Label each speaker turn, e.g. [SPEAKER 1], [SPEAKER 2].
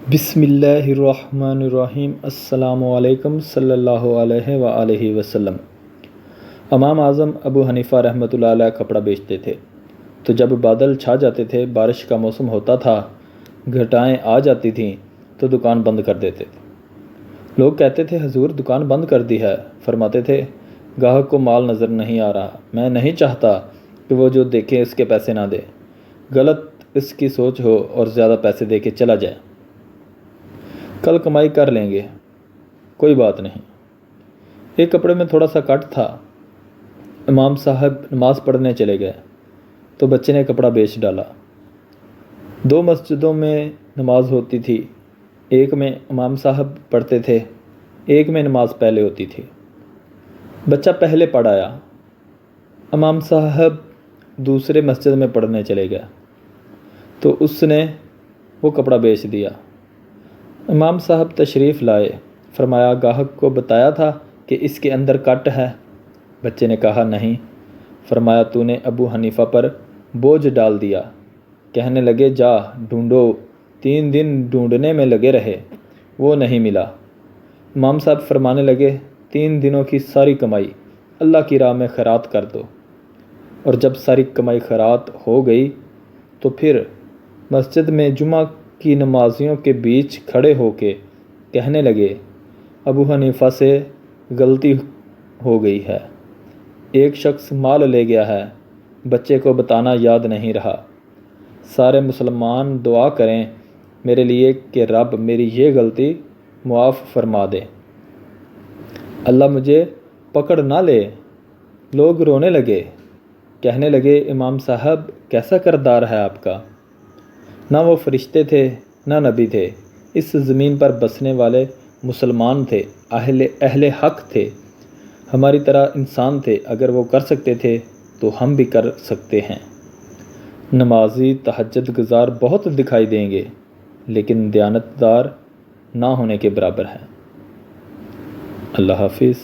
[SPEAKER 1] بسم اللہ الرحمن الرحیم۔ السلام علیکم صلی اللہ علیہ وآلہ وسلم۔ امام اعظم ابو حنیفہ رحمۃ اللہ علیہ کپڑا بیچتے تھے، تو جب بادل چھا جاتے تھے، بارش کا موسم ہوتا تھا، گھٹائیں آ جاتی تھیں تو دکان بند کر دیتے تھے۔ لوگ کہتے تھے حضور دکان بند کر دی ہے، فرماتے تھے گاہک کو مال نظر نہیں آ رہا، میں نہیں چاہتا کہ وہ جو دیکھے اس کے پیسے نہ دے، غلط اس کی سوچ ہو اور زیادہ پیسے دے کے چلا جائے، کل کمائی کر لیں گے، کوئی بات نہیں۔ ایک کپڑے میں تھوڑا سا کٹ تھا، امام صاحب نماز پڑھنے چلے گئے تو بچے نے کپڑا بیچ ڈالا۔ 2 مسجدوں میں نماز ہوتی تھی، ایک میں امام صاحب پڑھتے تھے، ایک میں نماز پہلے ہوتی تھی۔ بچہ پہلے پڑھ آیا، امام صاحب دوسرے مسجد میں پڑھنے چلے گئے تو اس نے وہ کپڑا بیچ دیا۔ امام صاحب تشریف لائے، فرمایا گاہک کو بتایا تھا کہ اس کے اندر کٹ ہے؟ بچے نے کہا نہیں۔ فرمایا تو نے ابو حنیفہ پر بوجھ ڈال دیا۔ کہنے لگے جا ڈھونڈو، 3 دن ڈھونڈنے میں لگے رہے، وہ نہیں ملا۔ امام صاحب فرمانے لگے 3 دنوں کی ساری کمائی اللہ کی راہ میں خیرات کر دو، اور جب ساری کمائی خیرات ہو گئی تو پھر مسجد میں جمعہ کی نمازیوں کے بیچ کھڑے ہو کے کہنے لگے ابو حنیفہ سے غلطی ہو گئی ہے، ایک شخص مال لے گیا ہے، بچے کو بتانا یاد نہیں رہا، سارے مسلمان دعا کریں میرے لیے کہ رب میری یہ غلطی معاف فرما دے، اللہ مجھے پکڑ نہ لے۔ لوگ رونے لگے، کہنے لگے امام صاحب کیسا کردار ہے آپ کا، نہ وہ فرشتے تھے نہ نبی تھے، اس زمین پر بسنے والے مسلمان تھے، اہل حق تھے، ہماری طرح انسان تھے، اگر وہ کر سکتے تھے تو ہم بھی کر سکتے ہیں۔ نمازی تہجد گزار بہت دکھائی دیں گے لیکن دیانتدار نہ ہونے کے برابر ہیں۔ اللہ حافظ۔